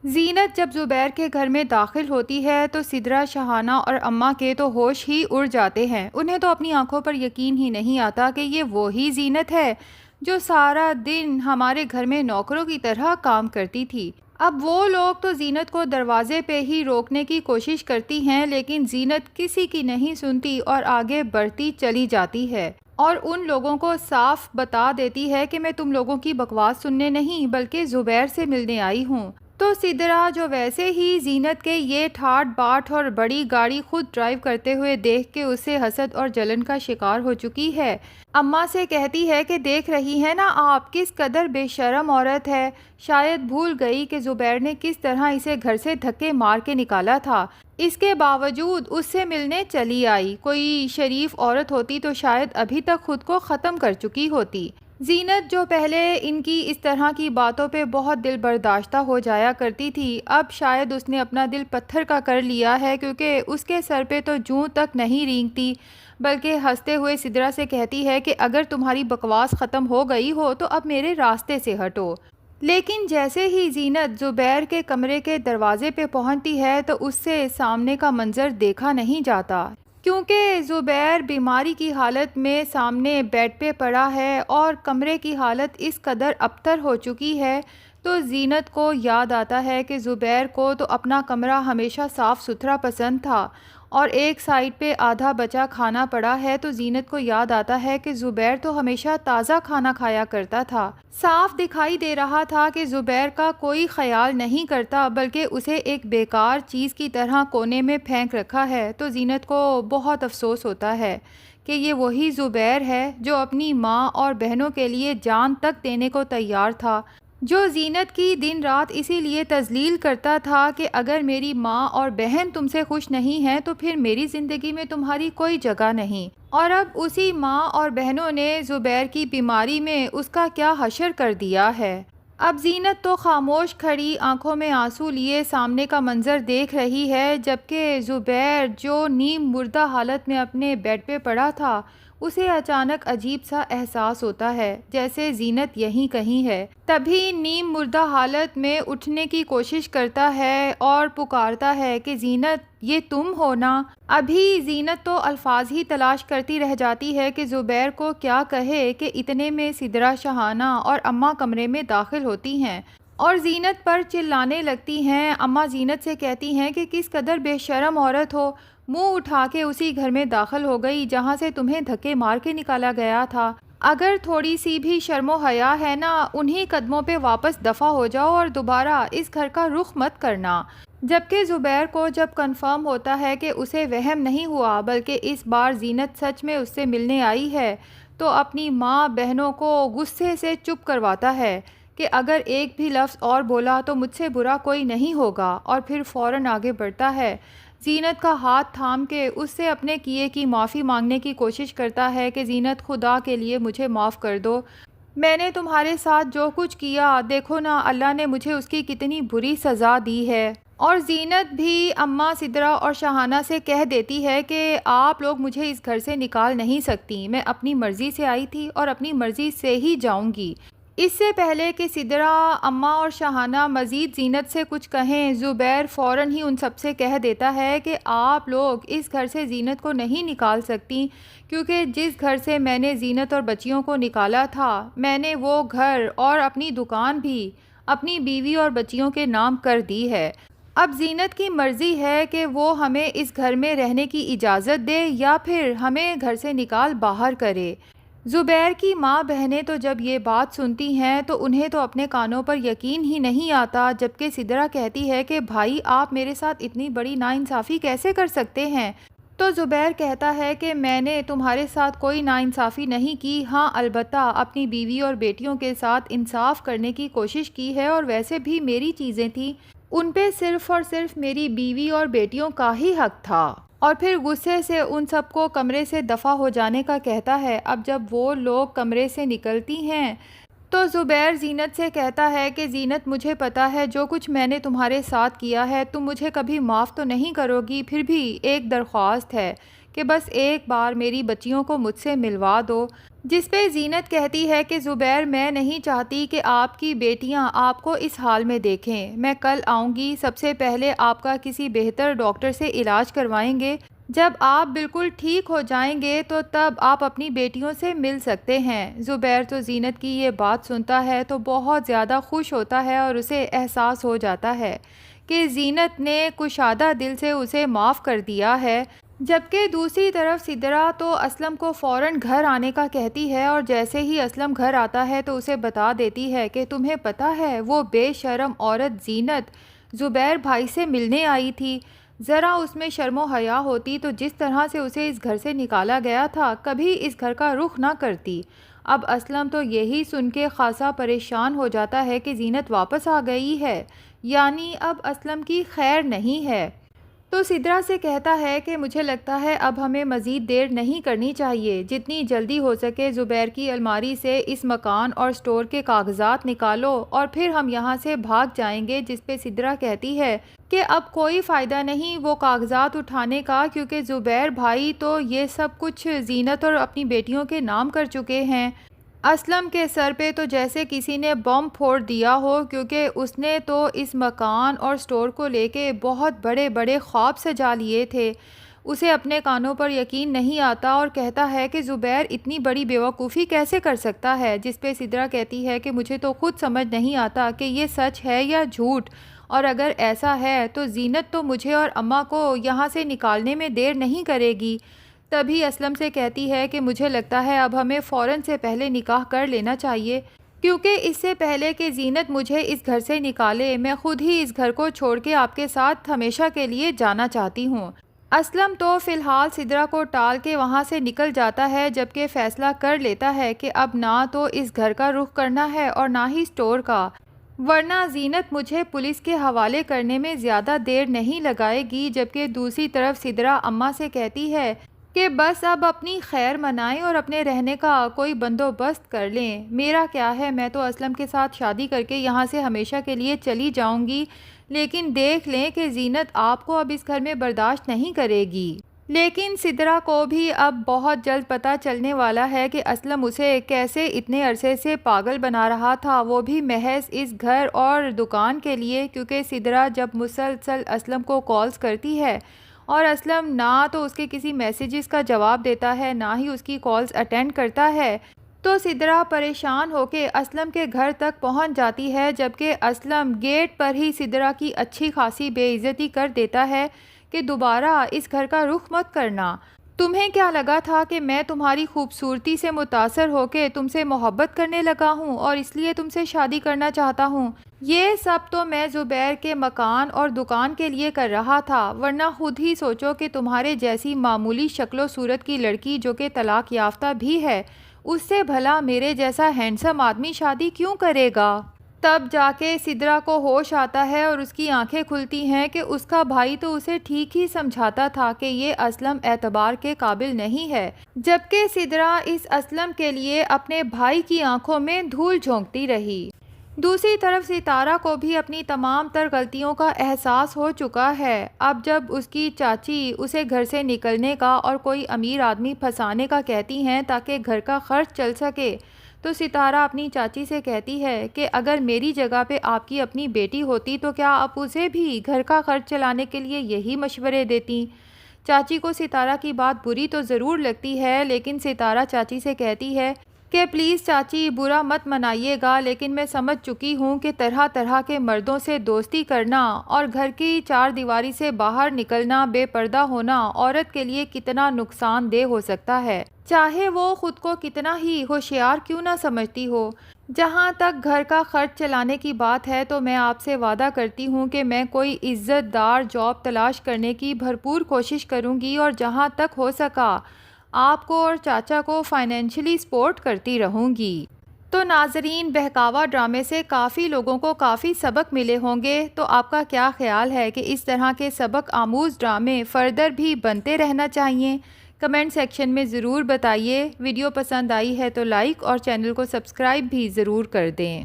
زینت جب زبیر کے گھر میں داخل ہوتی ہے تو سدرہ، شہانہ اور اماں کے تو ہوش ہی اڑ جاتے ہیں۔ انہیں تو اپنی آنکھوں پر یقین ہی نہیں آتا کہ یہ وہی زینت ہے جو سارا دن ہمارے گھر میں نوکروں کی طرح کام کرتی تھی۔ اب وہ لوگ تو زینت کو دروازے پہ ہی روکنے کی کوشش کرتی ہیں، لیکن زینت کسی کی نہیں سنتی اور آگے بڑھتی چلی جاتی ہے اور ان لوگوں کو صاف بتا دیتی ہے کہ میں تم لوگوں کی بکواس سننے نہیں بلکہ زبیر سے ملنے آئی ہوں۔ تو سدرہ، جو ویسے ہی زینت کے یہ ٹھاٹ باٹ اور بڑی گاڑی خود ڈرائیو کرتے ہوئے دیکھ کے اسے حسد اور جلن کا شکار ہو چکی ہے، اماں سے کہتی ہے کہ دیکھ رہی ہیں نا آپ کس قدر بے شرم عورت ہے، شاید بھول گئی کہ زبیر نے کس طرح اسے گھر سے دھکے مار کے نکالا تھا، اس کے باوجود اس سے ملنے چلی آئی۔ کوئی شریف عورت ہوتی تو شاید ابھی تک خود کو ختم کر چکی ہوتی۔ زینت، جو پہلے ان کی اس طرح کی باتوں پہ بہت دل برداشتہ ہو جایا کرتی تھی، اب شاید اس نے اپنا دل پتھر کا کر لیا ہے، کیونکہ اس کے سر پہ تو جوں تک نہیں رینگتی، بلکہ ہنستے ہوئے سدرہ سے کہتی ہے کہ اگر تمہاری بکواس ختم ہو گئی ہو تو اب میرے راستے سے ہٹو۔ لیکن جیسے ہی زینت زبیر کے کمرے کے دروازے پہ پہنچتی ہے تو اس سے سامنے کا منظر دیکھا نہیں جاتا، کیونکہ زبیر بیماری کی حالت میں سامنے بیڈ پہ پڑا ہے اور کمرے کی حالت اس قدر ابتر ہو چکی ہے۔ تو زینت کو یاد آتا ہے کہ زبیر کو تو اپنا کمرہ ہمیشہ صاف ستھرا پسند تھا اور ایک سائڈ پہ آدھا بچا کھانا پڑا ہے، تو زینت کو یاد آتا ہے کہ زبیر تو ہمیشہ تازہ کھانا کھایا کرتا تھا۔ صاف دکھائی دے رہا تھا کہ زبیر کا کوئی خیال نہیں کرتا بلکہ اسے ایک بیکار چیز کی طرح کونے میں پھینک رکھا ہے۔ تو زینت کو بہت افسوس ہوتا ہے کہ یہ وہی زبیر ہے جو اپنی ماں اور بہنوں کے لیے جان تک دینے کو تیار تھا، جو زینت کی دن رات اسی لیے تذلیل کرتا تھا کہ اگر میری ماں اور بہن تم سے خوش نہیں ہیں تو پھر میری زندگی میں تمہاری کوئی جگہ نہیں۔ اور اب اسی ماں اور بہنوں نے زبیر کی بیماری میں اس کا کیا حشر کر دیا ہے۔ اب زینت تو خاموش کھڑی آنکھوں میں آنسو لیے سامنے کا منظر دیکھ رہی ہے، جبکہ زبیر جو نیم مردہ حالت میں اپنے بیڈ پہ پڑا تھا، اسے اچانک عجیب سا احساس ہوتا ہے جیسے زینت یہیں کہیں ہے۔ تبھی نیم مردہ حالت میں اٹھنے کی کوشش کرتا ہے اور پکارتا ہے کہ زینت، یہ تم ہو نا؟ ابھی زینت تو الفاظ ہی تلاش کرتی رہ جاتی ہے کہ زبیر کو کیا کہے کہ اتنے میں سدرہ، شہانہ اور اماں کمرے میں داخل ہوتی ہیں اور زینت پر چلانے لگتی ہیں۔ اماں زینت سے کہتی ہیں کہ کس قدر بے شرم عورت ہو، منہ اٹھا کے اسی گھر میں داخل ہو گئی جہاں سے تمہیں دھکے مار کے نکالا گیا تھا۔ اگر تھوڑی سی بھی شرم و حیا ہے نا، انہی قدموں پہ واپس دفع ہو جاؤ اور دوبارہ اس گھر کا رخ مت کرنا۔ جبکہ زبیر کو جب کنفرم ہوتا ہے کہ اسے وہم نہیں ہوا بلکہ اس بار زینت سچ میں اس سے ملنے آئی ہے، تو اپنی ماں بہنوں کو غصے سے چپ کرواتا ہے کہ اگر ایک بھی لفظ اور بولا تو مجھ سے برا کوئی نہیں ہوگا، اور پھر فوراً آگے بڑھتا ہے، زینت کا ہاتھ تھام کے اس سے اپنے کیے کی معافی مانگنے کی کوشش کرتا ہے کہ زینت، خدا کے لیے مجھے معاف کر دو، میں نے تمہارے ساتھ جو کچھ کیا دیکھو نا، اللہ نے مجھے اس کی کتنی بری سزا دی ہے۔ اور زینت بھی اماں سدرہ اور شہانہ سے کہہ دیتی ہے کہ آپ لوگ مجھے اس گھر سے نکال نہیں سکتی، میں اپنی مرضی سے آئی تھی اور اپنی مرضی سے ہی جاؤں گی۔ اس سے پہلے کہ سدرہ، اماں اور شہانہ مزید زینت سے کچھ کہیں، زبیر فوراً ہی ان سب سے کہہ دیتا ہے کہ آپ لوگ اس گھر سے زینت کو نہیں نکال سکتی، کیونکہ جس گھر سے میں نے زینت اور بچیوں کو نکالا تھا، میں نے وہ گھر اور اپنی دکان بھی اپنی بیوی اور بچیوں کے نام کر دی ہے۔ اب زینت کی مرضی ہے کہ وہ ہمیں اس گھر میں رہنے کی اجازت دے یا پھر ہمیں گھر سے نکال باہر کرے۔ زبیر کی ماں بہنیں تو جب یہ بات سنتی ہیں تو انہیں تو اپنے کانوں پر یقین ہی نہیں آتا، جبکہ سدرہ کہتی ہے کہ بھائی، آپ میرے ساتھ اتنی بڑی ناانصافی کیسے کر سکتے ہیں؟ تو زبیر کہتا ہے کہ میں نے تمہارے ساتھ کوئی ناانصافی نہیں کی، ہاں البتہ اپنی بیوی اور بیٹیوں کے ساتھ انصاف کرنے کی کوشش کی ہے، اور ویسے بھی میری چیزیں تھیں، ان پہ صرف اور صرف میری بیوی اور بیٹیوں کا ہی حق تھا۔ اور پھر غصے سے ان سب کو کمرے سے دفع ہو جانے کا کہتا ہے۔ اب جب وہ لوگ کمرے سے نکلتی ہیں تو زبیر زینت سے کہتا ہے کہ زینت، مجھے پتا ہے جو کچھ میں نے تمہارے ساتھ کیا ہے، تم مجھے کبھی معاف تو نہیں کرو گی، پھر بھی ایک درخواست ہے کہ بس ایک بار میری بچیوں کو مجھ سے ملوا دو، جس پہ زینت کہتی ہے کہ زبیر میں نہیں چاہتی کہ آپ کی بیٹیاں آپ کو اس حال میں دیکھیں، میں کل آؤں گی، سب سے پہلے آپ کا کسی بہتر ڈاکٹر سے علاج کروائیں گے، جب آپ بالکل ٹھیک ہو جائیں گے تو تب آپ اپنی بیٹیوں سے مل سکتے ہیں۔ زبیر تو زینت کی یہ بات سنتا ہے تو بہت زیادہ خوش ہوتا ہے اور اسے احساس ہو جاتا ہے کہ زینت نے کشادہ دل سے اسے معاف کر دیا ہے، جبکہ دوسری طرف سدرا تو اسلم کو فوراً گھر آنے کا کہتی ہے اور جیسے ہی اسلم گھر آتا ہے تو اسے بتا دیتی ہے کہ تمہیں پتہ ہے وہ بے شرم عورت زینت زبیر بھائی سے ملنے آئی تھی، ذرا اس میں شرم و حیا ہوتی تو جس طرح سے اسے اس گھر سے نکالا گیا تھا کبھی اس گھر کا رخ نہ کرتی۔ اب اسلم تو یہی سن کے خاصا پریشان ہو جاتا ہے کہ زینت واپس آ گئی ہے، یعنی اب اسلم کی خیر نہیں ہے۔ تو سدرا سے کہتا ہے کہ مجھے لگتا ہے اب ہمیں مزید دیر نہیں کرنی چاہیے، جتنی جلدی ہو سکے زبیر کی الماری سے اس مکان اور سٹور کے کاغذات نکالو اور پھر ہم یہاں سے بھاگ جائیں گے، جس پہ سدرا کہتی ہے کہ اب کوئی فائدہ نہیں وہ کاغذات اٹھانے کا، کیونکہ زبیر بھائی تو یہ سب کچھ زینت اور اپنی بیٹیوں کے نام کر چکے ہیں۔ اسلم کے سر پہ تو جیسے کسی نے بم پھوڑ دیا ہو، کیونکہ اس نے تو اس مکان اور سٹور کو لے کے بہت بڑے بڑے خواب سجا لیے تھے۔ اسے اپنے کانوں پر یقین نہیں آتا اور کہتا ہے کہ زبیر اتنی بڑی بیوقوفی کیسے کر سکتا ہے، جس پہ سدرا کہتی ہے کہ مجھے تو خود سمجھ نہیں آتا کہ یہ سچ ہے یا جھوٹ، اور اگر ایسا ہے تو زینت تو مجھے اور اماں کو یہاں سے نکالنے میں دیر نہیں کرے گی۔ تبھی اسلم سے کہتی ہے کہ مجھے لگتا ہے اب ہمیں فوراً سے پہلے نکاح کر لینا چاہیے، کیونکہ اس سے پہلے کہ زینت مجھے اس گھر سے نکالے میں خود ہی اس گھر کو چھوڑ کے آپ کے ساتھ ہمیشہ کے لیے جانا چاہتی ہوں۔ اسلم تو فی الحال سدرا کو ٹال کے وہاں سے نکل جاتا ہے، جبکہ فیصلہ کر لیتا ہے کہ اب نہ تو اس گھر کا رخ کرنا ہے اور نہ ہی سٹور کا، ورنہ زینت مجھے پولیس کے حوالے کرنے میں زیادہ دیر نہیں لگائے گی۔ جبکہ دوسری طرف سدرا اماں سے کہتی ہے کہ بس اب اپنی خیر منائیں اور اپنے رہنے کا کوئی بندوبست کر لیں، میرا کیا ہے، میں تو اسلم کے ساتھ شادی کر کے یہاں سے ہمیشہ کے لیے چلی جاؤں گی، لیکن دیکھ لیں کہ زینت آپ کو اب اس گھر میں برداشت نہیں کرے گی۔ لیکن سدرا کو بھی اب بہت جلد پتہ چلنے والا ہے کہ اسلم اسے کیسے اتنے عرصے سے پاگل بنا رہا تھا، وہ بھی محض اس گھر اور دکان کے لیے، کیونکہ سدرا جب مسلسل اسلم کو کالز کرتی ہے اور اسلم نہ تو اس کے کسی میسیجز کا جواب دیتا ہے نہ ہی اس کی کالز اٹینڈ کرتا ہے، تو سدرا پریشان ہو کے اسلم کے گھر تک پہنچ جاتی ہے، جبکہ اسلم گیٹ پر ہی سدرا کی اچھی خاصی بے عزتی کر دیتا ہے کہ دوبارہ اس گھر کا رخ مت کرنا، تمہیں کیا لگا تھا کہ میں تمہاری خوبصورتی سے متاثر ہو کے تم سے محبت کرنے لگا ہوں اور اس لیے تم سے شادی کرنا چاہتا ہوں؟ یہ سب تو میں زبیر کے مکان اور دکان کے لیے کر رہا تھا، ورنہ خود ہی سوچو کہ تمہارے جیسی معمولی شکل و صورت کی لڑکی جو کہ طلاق یافتہ بھی ہے، اس سے بھلا میرے جیسا ہینڈسم آدمی شادی کیوں کرے گا؟ تب جا کے سدرا کو ہوش آتا ہے اور اس کی آنکھیں کھلتی ہیں کہ اس کا بھائی تو اسے ٹھیک ہی سمجھاتا تھا کہ یہ اسلم اعتبار کے قابل نہیں ہے، جبکہ سدرا اس اسلم کے لیے اپنے بھائی کی آنکھوں میں دھول جھونکتی رہی۔ دوسری طرف ستارہ کو بھی اپنی تمام تر غلطیوں کا احساس ہو چکا ہے۔ اب جب اس کی چاچی اسے گھر سے نکلنے کا اور کوئی امیر آدمی پھنسانے کا کہتی ہیں تاکہ گھر کا خرچ چل سکے، تو ستارہ اپنی چاچی سے کہتی ہے کہ اگر میری جگہ پہ آپ کی اپنی بیٹی ہوتی تو کیا آپ اسے بھی گھر کا خرچ چلانے کے لیے یہی مشورے دیتی؟ چاچی کو ستارہ کی بات بری تو ضرور لگتی ہے، لیکن ستارہ چاچی سے کہتی ہے کہ پلیز چاچی برا مت منائیے گا، لیکن میں سمجھ چکی ہوں کہ طرح طرح کے مردوں سے دوستی کرنا اور گھر کی چار دیواری سے باہر نکلنا، بے پردہ ہونا عورت کے لیے کتنا نقصان دہ ہو سکتا ہے، چاہے وہ خود کو کتنا ہی ہوشیار کیوں نہ سمجھتی ہو۔ جہاں تک گھر کا خرچ چلانے کی بات ہے تو میں آپ سے وعدہ کرتی ہوں کہ میں کوئی عزت دار جاب تلاش کرنے کی بھرپور کوشش کروں گی اور جہاں تک ہو سکا آپ کو اور چاچا کو فائنینشلی سپورٹ کرتی رہوں گی۔ تو ناظرین، بہکاوا ڈرامے سے کافی لوگوں کو کافی سبق ملے ہوں گے، تو آپ کا کیا خیال ہے کہ اس طرح کے سبق آموز ڈرامے فردر بھی بنتے رہنا چاہیے؟ کمنٹ سیکشن میں ضرور بتائیے۔ ویڈیو پسند آئی ہے تو لائک اور چینل کو سبسکرائب بھی ضرور کر دیں۔